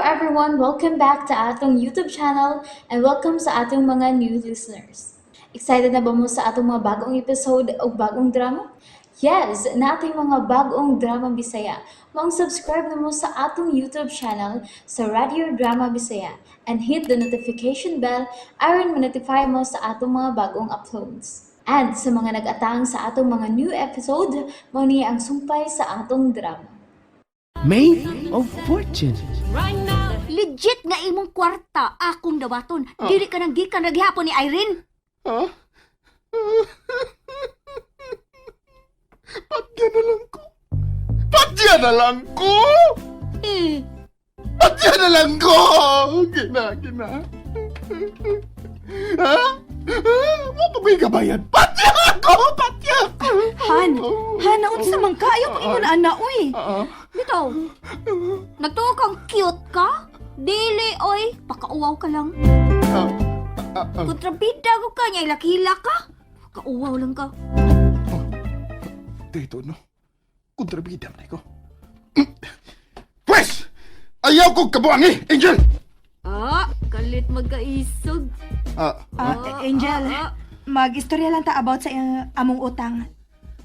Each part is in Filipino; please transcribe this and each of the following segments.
everyone! Welcome back to atong YouTube channel and welcome sa atong mga new listeners. Excited na ba mo sa atong mga bagong episode o bagong drama? Yes, na ating mga bagong drama Bisaya. Mag-subscribe na mo sa atong YouTube channel sa Radio Drama Bisaya and hit the notification bell aron ma-notify mo sa atong mga bagong uploads. And sa mga nag-atang sa atong mga new episode, mo niya ang sumpay sa atong drama. Made of Fortune. Legit nga imong kwarta akong dawaton. Dili ka nang gikan naghihapon ni Irene. Ha? Patya na lang ko. Patya na lang ko! Eh, Patya na lang ko! Gina. Ha? Mo pa may kabayan? Patya ako! Patya ako! Han, unsa man ka? Ayaw ko ingon ana, uy. bitaw. Nagtuo kang cute ka? Dili, oy. Pakauwaw ka lang. Kontrabida ko ka niya, ilakila ka. Kauwaw lang ka. Dito, no? Kontrabida na ko. Pwes! Ayaw ko kabuang Angel! Kalit magkaisog. Angel, mag-istorya lang ta about sa among utang.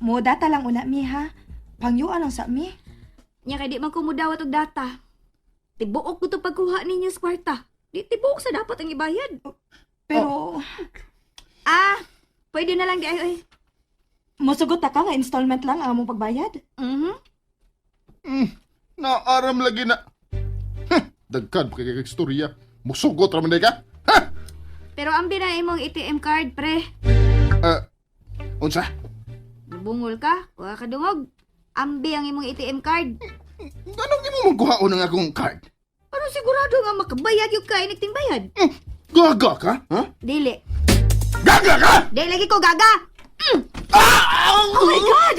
Mo data lang una mi ha. Pangyuan lang sa mi. Nya kay di man ko mudawat og data. Tibuok ko to pagkuha ninyo sa kwarta. Di tibuok sa dapat ang ibayad. Pero Pwede na lang di ay oy. mosugot ta ka nga installment lang ang among pagbayad. Naaram lagi na. Dagkan pa kay istorya. Musugot raman day ka? Pero ambi na imong ATM card, pre. Unsa? Bungol ka? Wa ka dungog. Ambi ang imong ATM card. Anong di mo magkuhaon ng akong card? Ano sigurado nga makabayad yung kain ting bayad? Gaga ka? Ha? Dili. Gaga ka? Dili lagi ko gaga. Oh my God!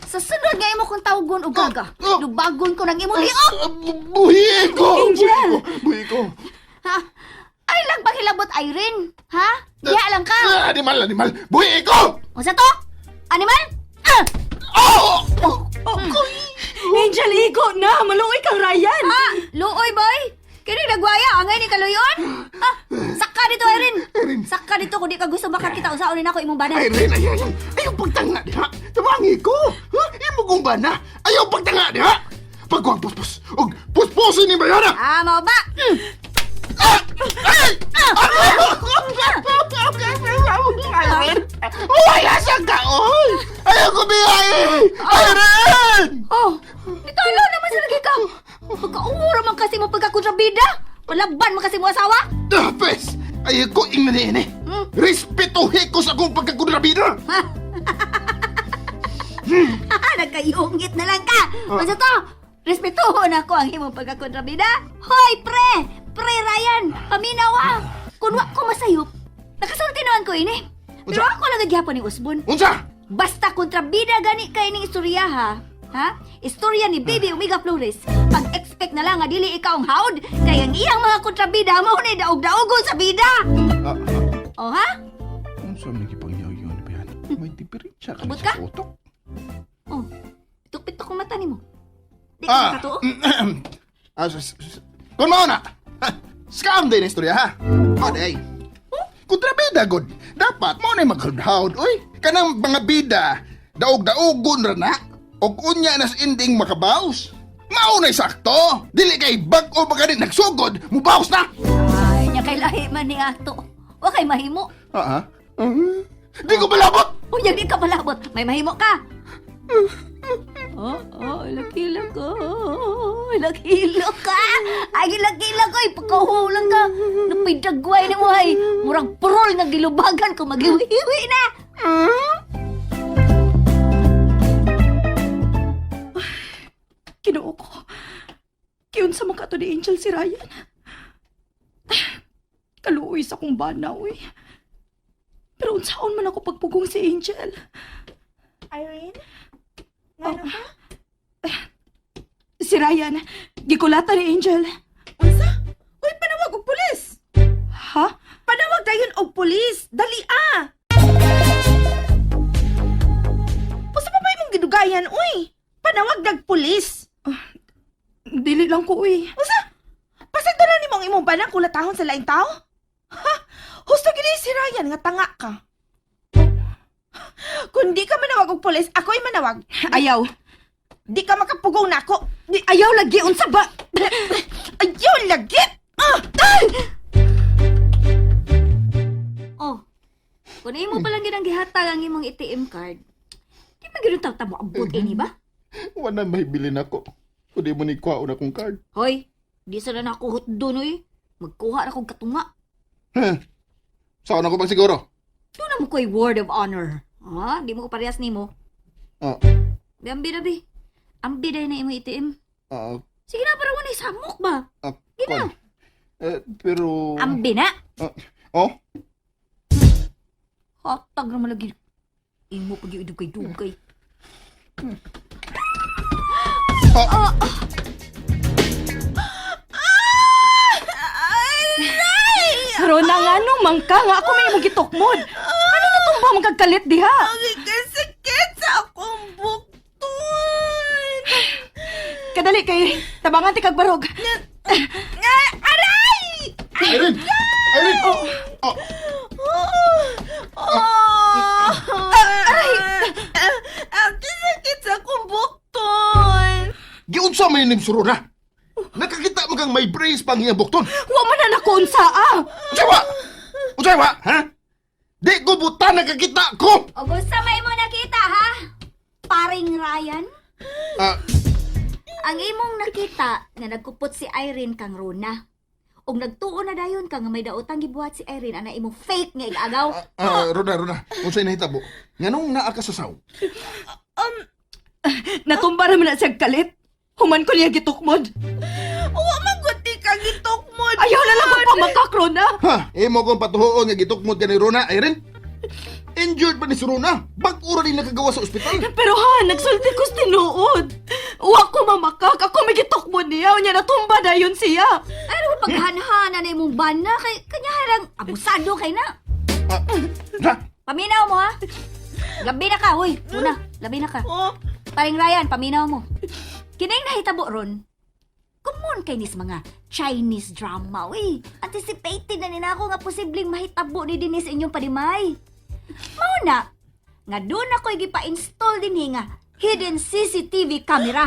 Sa sunod nga imo kong tawgon og gaga. Lubagon ko nang imong liog. Buhi ko! Angel! Buhi ko! Ha? Ay lang paghilabot Irene. Ha? Diya lang ka. Animal! Buhi ko! Unsa to? Animal? Angel, igo na! Maluoy kang Ryan! Luoy boy. Kini nagwaya angay ni kaluyon? Saka dito Irene. Saka dito kung di ka gusto makakita usaon ni nako imong bana. Irene, ayaw pagtanga diha! Tawangi ko! Ha? Imo kong bana! Ayaw pagtanga diha! Pagkuhang puspos! Og pusposin ni Bayana! Mao ba? Wala siya ka, oy! Ayaw ko biyahe! Irene! Dito ilo naman sa lagi ka. Pagkaumura man kasi mo pagkakontrabida. Walaban man kasi mo asawa. Dapes! Ayaw ko ingnan ini! Respetuhi ko sa akong pagkakunrabida! Nagkayungit na lang ka. Basta to, respetuhon ako ang imong pagkakontrabida. Hoy, pre! Pre Ryan! Paminawa! Kung wa ko masayop, nakasunod tinuan ko ini. Pero ako lang nagyapon ni Usbon. Unsa? Basta kontrabida gani kay ning istorya ha. Ha? Istorya ni Baby Omega Flores. Pag-expect na lang nga dili ikaw ang haod, kaya ang iyang mga kontrabida mo ni daog-daogon sa bida. O ha? Unsa man gipangyaw yun, Bayana? May diferensya ka Abot sa ka? utok. Oh, pitok-pitok ang mata nimo. Di ka makatuo? Kung mo na! Scam din ang istorya, ha? Maday! Kontrabida, god! Dapat mo na mag-hawd, oy! Kanang mga bida, daog-daogon ra na, o unya nas ending makabaws. Maunay sakto! Dili kay bag-o ba ganit nagsugod, mubaws na! Ay, nya kay lahi man ni ato. Wa kay mahimo. Ha? Di ko malabot! Unya di ka palabot. May mahimo ka. Lakila ko. Lakila ka. Ay, lakila ko. Pagkahulang ka. Napidagway na mo ay. Murang purol nga gilubagan ko. Maghiwi-hiwi na. Kinuo ko. Kiyon sa mga to ni Angel si Ryan. Kaluoy sa kong bana, uy. Pero unsaon man ako pagpugong si Angel. Irene? Ngano ka? Si Ryan, gikulata ni Angel. Unsa? Uy, panawag og pulis! Ha? Panawag dayon og pulis! Dali Usa pa ba imong gidugayan, uy? Panawag dag pulis! nagkamali lang ko, uy. Pasagda na ni mong imong banang kulatahon sa laing tao? Ha? Husto gini si Ryan nga tanga ka. Kung di ka manawag og pulis, ako'y manawag. Ayaw. Di ka makapugong na ako. Ayaw lagi, unsa ba? Ayaw lagi! Oh, kung imo pa lang ginang gihatag ang imong ATM card, di ba gano'n tawag mo abot ini ba? Wala mahibilin ako. Kung di mo ni kwaon akong card. Hoy, di sa na ako doon oy. Magkuha na kong katunga. Saan ako bang siguro? Doon na mo ko'y word of honor. Ha? Di mo ko parehas nimo. Ah, Di ambi na bi. Ambi na imo ATM. ah, Sige na, para wala samok ba? ah, Gina. kwan. Pero... Ambi na. Oh? Hatag naman lagi. Imo pag yung dugay-dugay. Rona nga no, mangka nga ako may imong gitukmod. Ano na tong ba magkagkalit diha? Ang kasakit sa akong bukton. Kadali kay tabangan ti kag barog. Aray! Irene! Irene! Oh! Aray! Ang kasakit sa akong bukton. Giunsa may nimsuro na! Nakakita mo kang may brace pang iyang bukton! Wa man na nako unsa ah. Usawa! Usawa! Ha? Di ko buta nakakita ko! O gusto may mo nakita, ha? Paring Ryan? Ah, Ang imong nakita nga nagkupot si Irene kang Rona. Og nagtuo na dayon ka nga may daotang gibuhat si Irene ana imong fake nga igagaw. Rona. Unsay nahitabo? Nganong naa ka sa saw? Natumba naman na siya kalit. Human ko niya gitukmod. Wa maguti ka gitukmod. Ayaw na lang kong pamakakron na. Ha? Imo kong patuhoon nga gitukmod ka ni Rona, Irene? Injured pa ni si Rona. Bag-ura din nakagawa sa ospital. Pero ha, nagsulti ko tinuod. Wa ko mamakak. Ako may gitukmod niya. Unya natumba na yun siya. Ano ba paghanahana na imong bana kay kanya harang abusado kay na. Ha? Paminaw mo ha. Gabi na ka, hoy. Una, labi na ka. Paring Ryan, paminaw mo. Kining nahitabo ron. Kumon kay nis mga Chinese drama, we. Anticipated na nina ako nga posibleng mahitabo ni dinis inyong padimay. Mauna, nga doon ako'y gipa-install din nga hidden CCTV camera.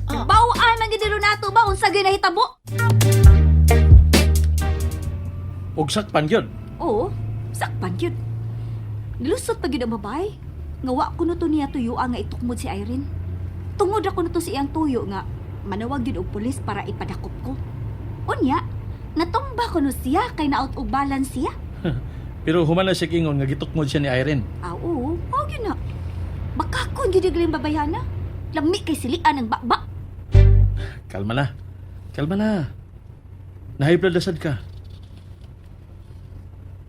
Bawaan man gid nato ba unsa gyud nahitabo? Og sakpan yun. Oo, sakpan yun. Nilusot pa gyud ang babae. Nga wa ko to niya tuyo nga itukmod si Irene. Tungod ako na to si iyang tuyo nga manawag yun og pulis para ipadakop ko. Unya, natumba ko no siya kay na-out og balance siya. Pero human na siya kingon nga gitukmod siya ni Irene. Oo, yun na. Bakakon yun yung babayana. Lami kay silian ng bakbak. Kalma na. Kalma na. Nahibladasad ka.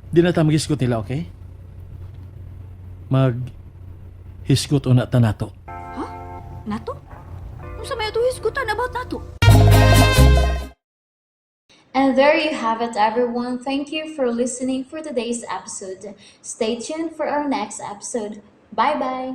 Di na tayo mag-hisgot nila, okay? Mag-hisgot una ta nato. Nato? Kung sa may ito hisgutan about nato? And there you have it, everyone. Thank you for listening for today's episode. Stay tuned for our next episode. Bye bye.